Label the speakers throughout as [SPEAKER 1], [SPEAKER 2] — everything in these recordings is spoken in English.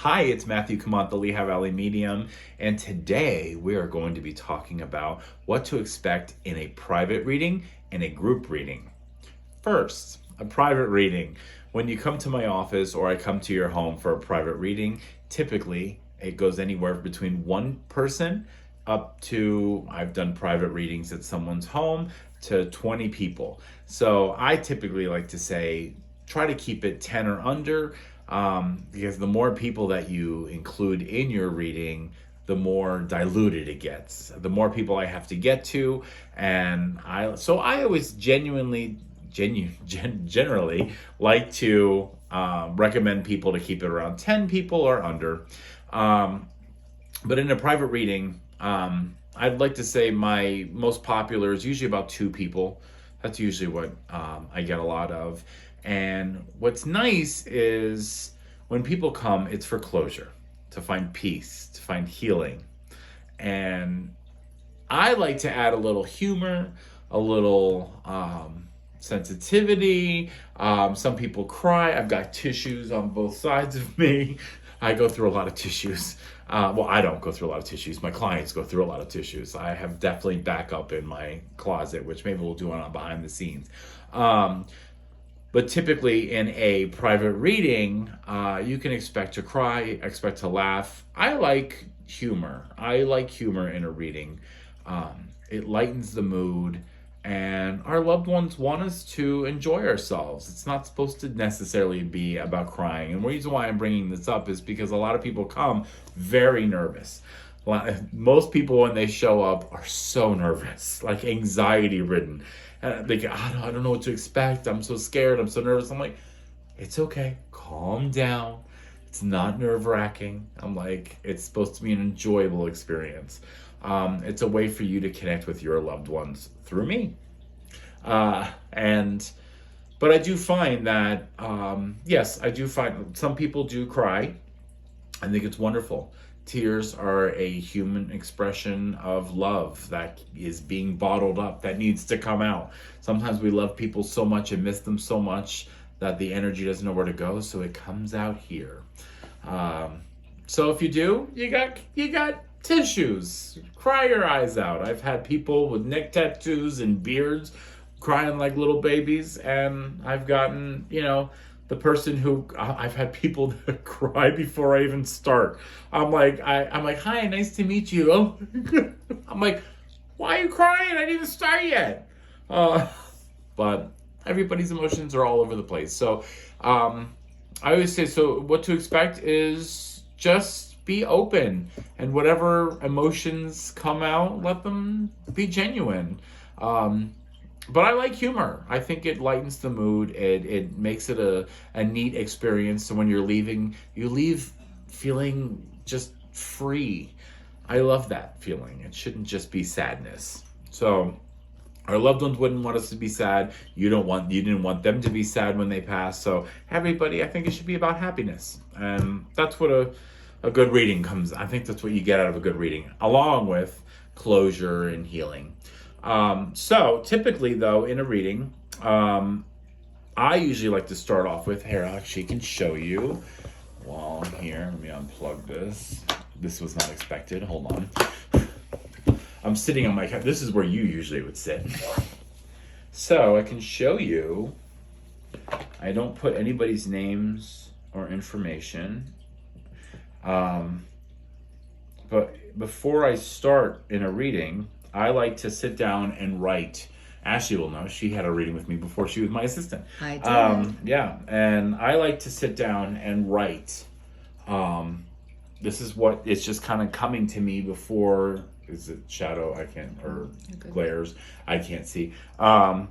[SPEAKER 1] Hi, it's Matthew Kamont, the Lehigh Valley Medium, and today we are going to be talking about what to expect in a private reading and a group reading. First, a private reading. When you come to my office or I come to your home for a private reading, typically it goes anywhere between one person up to, I've done private readings at someone's home, to 20 people. So I typically like to say, try to keep it 10 or under, because the more people that you include in your reading, the more diluted it gets. The more people I have to get to, and I always generally like to recommend people to keep it around 10 people or under. But in a private reading, I'd like to say my most popular is usually about 2 people. That's usually what I get a lot of. And what's nice is when people come, it's for closure, to find peace, to find healing. And I like to add a little humor, a little sensitivity. Some people cry. I've got tissues on both sides of me. I go through a lot of tissues. Well, I don't go through a lot of tissues. My clients go through a lot of tissues. I have definitely backup in my closet, which maybe we'll do on behind the scenes. But typically in a private reading, you can expect to cry, expect to laugh. I like humor. I like humor in a reading. It lightens the mood, and our loved ones want us to enjoy ourselves. It's not supposed to necessarily be about crying. And the reason why I'm bringing this up is because a lot of people come very nervous. Most people, when they show up, are so nervous, like anxiety ridden. They go, I don't know what to expect. I'm so scared. I'm so nervous. I'm like, it's okay. Calm down. It's not nerve-wracking. I'm like, it's supposed to be an enjoyable experience. It's a way for you to connect with your loved ones through me. But I do find that, yes, I do find some people do cry. I think it's wonderful. Tears are a human expression of love that is being bottled up, that needs to come out. Sometimes we love people so much and miss them so much that the energy doesn't know where to go, so it comes out here. So if you do, you got tissues. Cry your eyes out. I've had people with neck tattoos and beards crying like little babies, and I've gotten, the person who I've had people that cry before I even start. I'm like, hi, nice to meet you. Oh, I'm like, why are you crying? I didn't even start yet. But everybody's emotions are all over the place. So I always say, so what to expect is just be open, and whatever emotions come out, let them be genuine. But I like humor. I think it lightens the mood. It makes it a neat experience. So when you're leaving, you leave feeling just free. I love that feeling. It shouldn't just be sadness. So our loved ones wouldn't want us to be sad. You didn't want them to be sad when they pass. So everybody, I think it should be about happiness. And that's what a good reading comes. I think that's what you get out of a good reading, along with closure and healing. So typically though, in a reading, I usually like to start off with, here, I actually can show you while I'm here. Let me unplug this. This was not expected. Hold on. I'm sitting on my couch. This is where you usually would sit. So I can show you. I don't put anybody's names or information. But before I start in a reading, I like to sit down and write. Ashley will know. She had a reading with me before she was my assistant.
[SPEAKER 2] I did.
[SPEAKER 1] Yeah, and I like to sit down and write. This is what it's just kind of coming to me before. Is it shadow? I can't, or glares. I can't see. I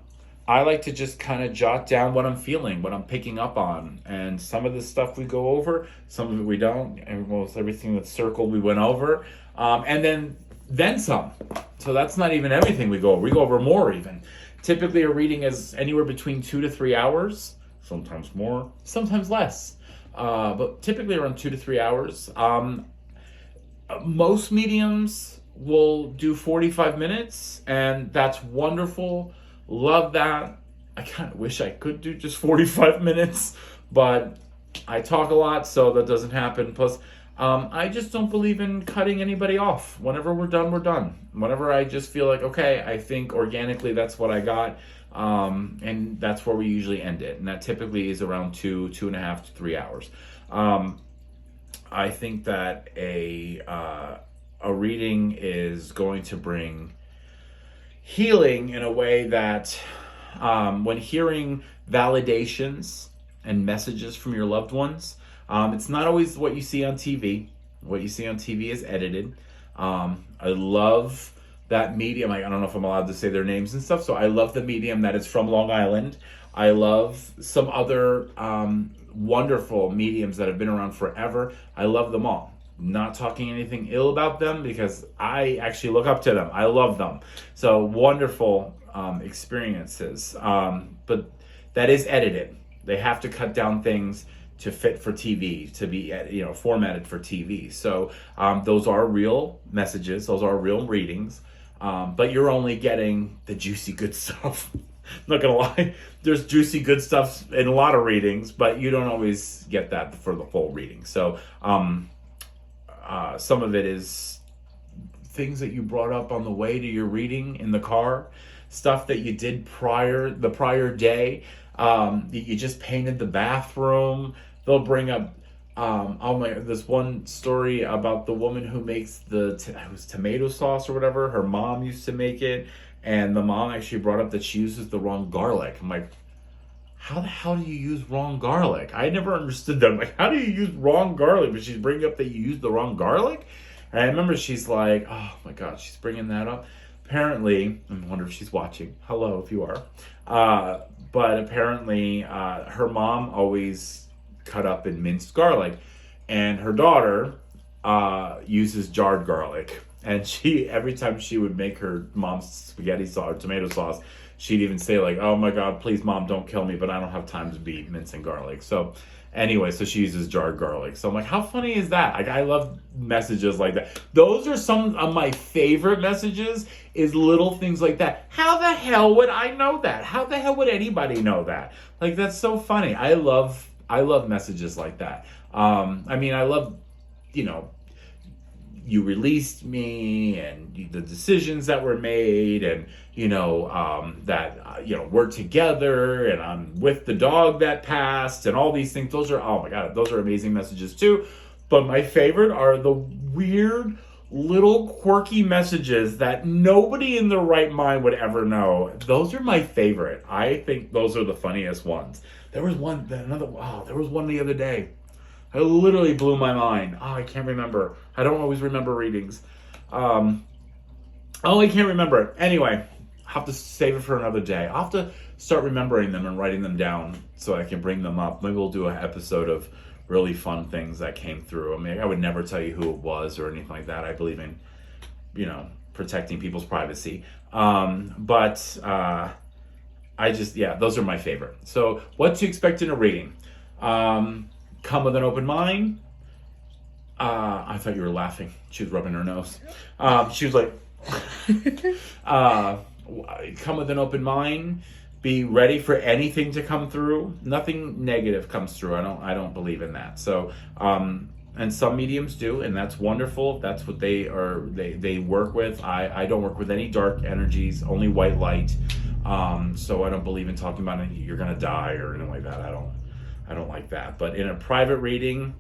[SPEAKER 1] like to just kind of jot down what I'm feeling, what I'm picking up on. And some of the stuff we go over, some of it we don't. And almost everything that's circled we went over. And then some. So that's not even everything we go over. We go over more even. Typically a reading is anywhere between 2 to 3 hours. Sometimes more, sometimes less. But typically around 2 to 3 hours. Most mediums will do 45 minutes, and that's wonderful. Love that. I kind of wish I could do just 45 minutes, but I talk a lot, so that doesn't happen. Plus, I just don't believe in cutting anybody off. Whenever we're done, we're done. Whenever I just feel like, okay, I think organically that's what I got, and that's where we usually end it. And that typically is around 2.5 to 3 hours. I think that a reading is going to bring healing in a way that when hearing validations and messages from your loved ones, it's not always what you see on TV. What you see on TV is edited. I love that medium. I don't know if I'm allowed to say their names and stuff, so I love the medium that is from Long Island. I love some other wonderful mediums that have been around forever. I love them all. Not talking anything ill about them because I actually look up to them. I love them. So wonderful experiences. But that is edited. They have to cut down things to fit for TV, to be formatted for TV. So those are real messages. Those are real readings. But you're only getting the juicy good stuff. Not gonna lie, there's juicy good stuff in a lot of readings, but you don't always get that for the full reading. So some of it is things that you brought up on the way to your reading in the car, stuff that you did the prior day. You just painted the bathroom. They'll bring up this one story about the woman who makes it was tomato sauce or whatever. Her mom used to make it, and the mom actually brought up that she uses the wrong garlic. I'm like, how the hell do you use wrong garlic? I never understood that. I'm like, how do you use wrong garlic? But she's bringing up that you use the wrong garlic? And I remember she's like, oh my God, she's bringing that up. Apparently, I wonder if she's watching. Hello, if you are. But apparently, her mom always cut up in minced garlic. And her daughter uses jarred garlic. And every time she would make her mom's spaghetti sauce or tomato sauce, she'd even say like, oh my God, please mom, don't kill me, but I don't have time to be mincing garlic. So anyway, so she uses jarred garlic. So I'm like, how funny is that? Like, I love messages like that. Those are some of my favorite messages, is little things like that. How the hell would I know that? How the hell would anybody know that? Like, that's so funny. I love messages like that. I love, you released me, and the decisions that were made, and we're together, and I'm with the dog that passed, and all these things. Those are, oh my God, those are amazing messages too. But my favorite are the weird little quirky messages that nobody in their right mind would ever know. Those are my favorite. I think those are the funniest ones. There was one the other day. It literally blew my mind. Oh, I can't remember. I don't always remember readings. I can't remember it. Anyway, I'll have to save it for another day. I'll have to start remembering them and writing them down so I can bring them up. Maybe we'll do an episode of really fun things that came through. I mean, I would never tell you who it was or anything like that. I believe in, protecting people's privacy. But those are my favorite. So what to expect in a reading. Come with an open mind. I thought you were laughing. She was rubbing her nose. She was like, come with an open mind. Be ready for anything to come through. Nothing negative comes through. I don't believe in that. So, and some mediums do, and that's wonderful. That's what they work with. I don't work with any dark energies, only white light. So I don't believe in talking about you're gonna die or anything like that. I don't like that. But in a private reading,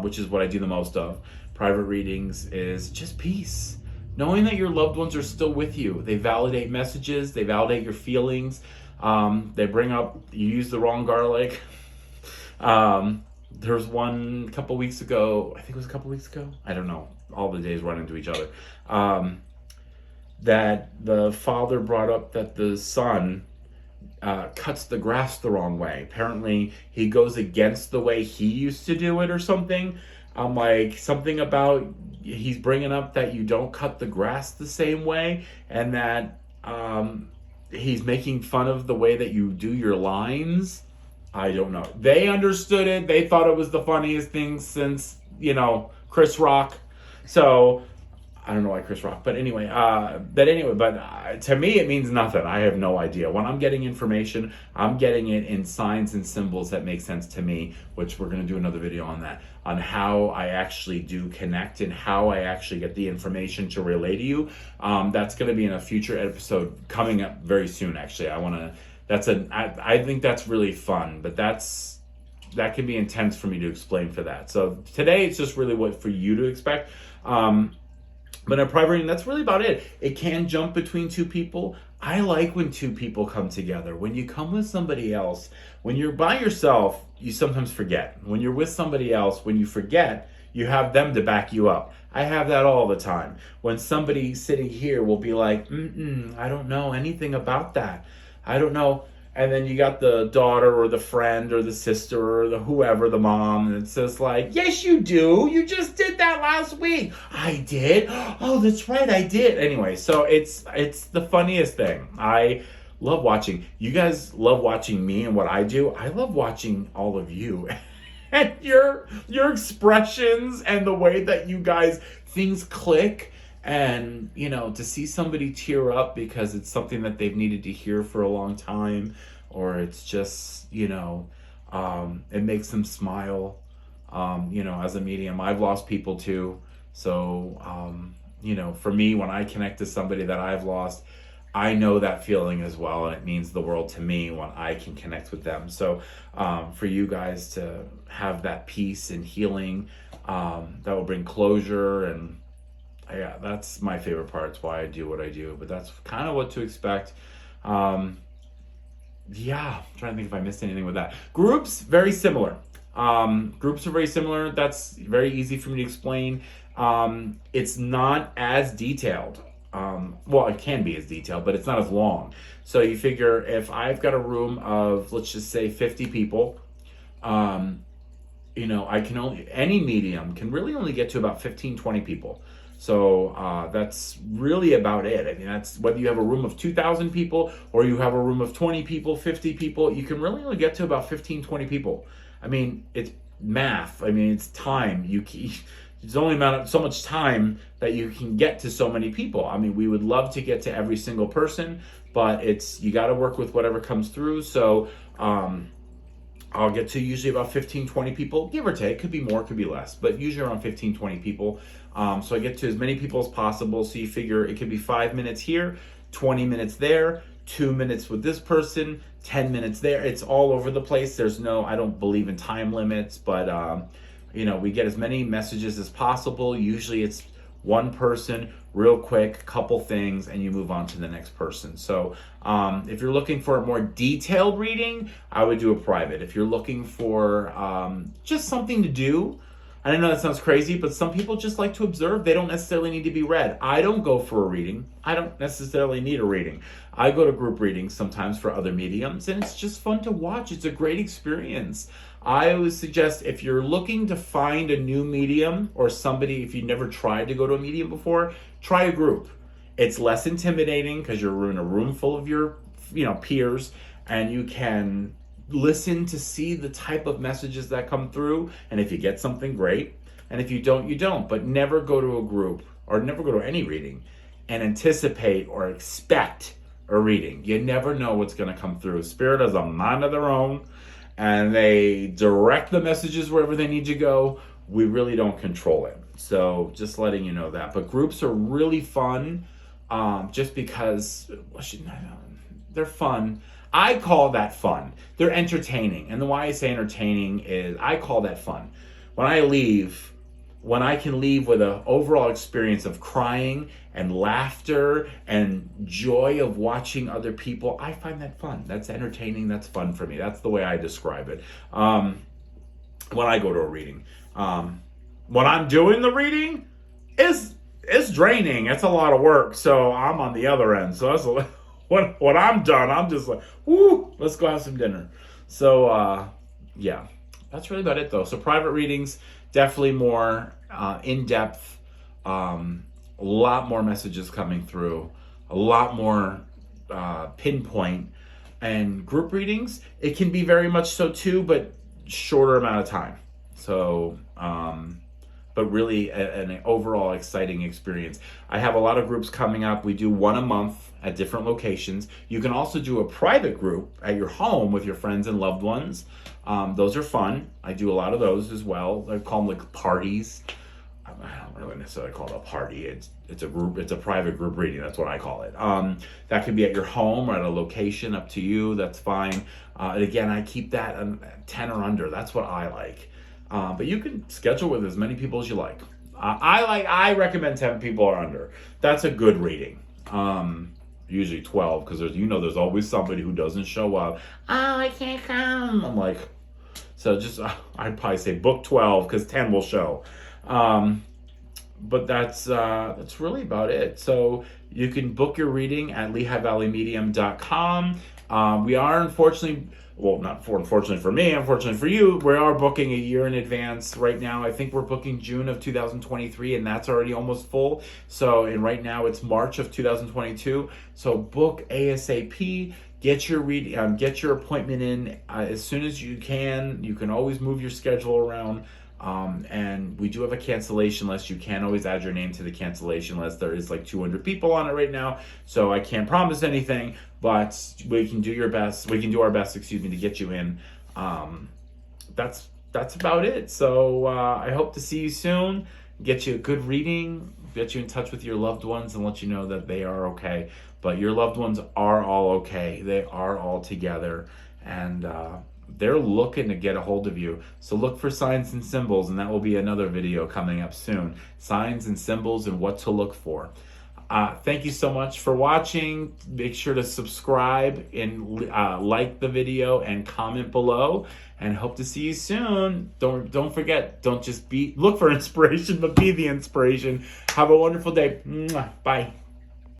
[SPEAKER 1] which is what I do the most of, private readings is just peace. Knowing that your loved ones are still with you. They validate messages. They validate your feelings. They bring up, you use the wrong garlic. There was one a couple weeks ago. I think it was a couple weeks ago. I don't know. All the days run into each other. That the father brought up that the son cuts the grass the wrong way. Apparently, he goes against the way he used to do it or something. I'm like, something about he's bringing up that you don't cut the grass the same way, and that he's making fun of the way that you do your lines. I don't know. They understood it. They thought it was the funniest thing since, Chris Rock. So I don't know why Chris Rock, but anyway, to me it means nothing. I have no idea. When I'm getting information, I'm getting it in signs and symbols that make sense to me, which we're going to do another video on that, on how I actually do connect and how I actually get the information to relay to you. That's going to be in a future episode coming up very soon. Actually, I think that's really fun, but that can be intense for me to explain for that. So today it's just really what for you to expect. But in a private reading, that's really about it. It can jump between two people. I like when two people come together. When you come with somebody else, when you're by yourself, you sometimes forget. When you're with somebody else, when you forget, you have them to back you up. I have that all the time. When somebody sitting here will be like, I don't know anything about that. I don't know. And then you got the daughter or the friend or the sister or the whoever, the mom, and it says like, yes, you do. You just did that last week. I did. Oh, that's right. I did. Anyway, so it's the funniest thing. I love watching. You guys love watching me and what I do. I love watching all of you and your expressions and the way that you guys, things click. And, to see somebody tear up because it's something that they've needed to hear for a long time, or it's just, it makes them smile. As a medium, I've lost people too. So, for me, when I connect to somebody that I've lost, I know that feeling as well. And it means the world to me when I can connect with them. So, for you guys to have that peace and healing, that will bring closure, and yeah, that's my favorite part. It's why I do what I do, but that's kind of what to expect. I'm trying to think if I missed anything with that. Groups, very similar. Groups are very similar. That's very easy for me to explain. It's not as detailed. Well, it can be as detailed, but it's not as long. So you figure if I've got a room of, let's just say 50 people, any medium can really only get to about 15, 20 people. So that's really about it. I mean, that's whether you have a room of 2,000 people or you have a room of 20 people, 50 people, you can really only get to about 15, 20 people. I mean, it's math. I mean, it's time. There's only so much time that you can get to so many people. I mean, we would love to get to every single person, but you got to work with whatever comes through. So I'll get to usually about 15, 20 people, give or take. Could be more, could be less, but usually around 15, 20 people. So I get to as many people as possible. So you figure it could be 5 minutes here, 20 minutes there, 2 minutes with this person, 10 minutes there. It's all over the place. I don't believe in time limits, but we get as many messages as possible. Usually it's one person, real quick, couple things, and you move on to the next person. So if you're looking for a more detailed reading, I would do a private. If you're looking for just something to do, I know that sounds crazy, but some people just like to observe. They don't necessarily need to be read. I don't go for a reading. I don't necessarily need a reading. I go to group readings sometimes for other mediums, and it's just fun to watch. It's a great experience. I always suggest if you're looking to find a new medium or somebody, if you've never tried to go to a medium before, try a group. It's less intimidating because you're in a room full of your peers, and you can listen to see the type of messages that come through. And if you get something, great. And if you don't, you don't. But never go to a group or never go to any reading and anticipate or expect a reading. You never know what's going to come through. Spirit has a mind of their own, and they direct the messages wherever they need to go. We really don't control it. So just letting you know that. But groups are really fun, just because they're fun. I call that fun. They're entertaining. And the why I say entertaining is I call that fun. When I can leave with an overall experience of crying and laughter and joy of watching other people, I find that fun. That's entertaining. That's fun for me. That's the way I describe it. When I go to a reading, when I'm doing the reading, it's draining. It's a lot of work. So I'm on the other end. So that's when I'm done, I'm just like, whoo, let's go have some dinner. So that's really about it though. So private readings, definitely more in-depth, a lot more messages coming through, a lot more pinpoint. And group readings, it can be very much so too, but shorter amount of time. So but really an overall exciting experience. I have a lot of groups coming up. We do one a month at different locations. You can also do a private group at your home with your friends and loved ones. Those are fun. I do a lot of those as well. I call them like parties. I don't really necessarily call it a party. It's a group. It's a private group reading. That's what I call it. That could be at your home or at a location, up to you. That's fine. And again, I keep that 10 or under. That's what I like. But you can schedule with as many people as you like. I recommend 10 people or under. That's a good reading. Usually 12, because there's always somebody who doesn't show up. Oh, I can't come. I'm like, so just I'd probably say book 12, because 10 will show. But that's really about it. So you can book your reading at LehighValleyMedium.com. We are unfortunately, well, not unfortunately for me, unfortunately for you, we are booking a year in advance right now. I think we're booking June of 2023, and that's already almost full. So, and right now it's March of 2022. So book ASAP. Get your get your appointment in as soon as you can. You can always move your schedule around. And we do have a cancellation list. You can always add your name to the cancellation list. There is like 200 people on it right now, so I can't promise anything, but we can do our best, to get you in. That's about it. So I hope to see you soon, get you a good reading, get you in touch with your loved ones, and let you know that they are okay. But your loved ones are all okay. They are all together, and they're looking to get a hold of you. So look for signs and symbols, and that will be another video coming up soon. Signs and symbols and what to look for. Thank you so much for watching. Make sure to subscribe and like the video and comment below, and hope to see you soon. Don't forget, don't just look for inspiration, but be the inspiration. Have a wonderful day. Bye.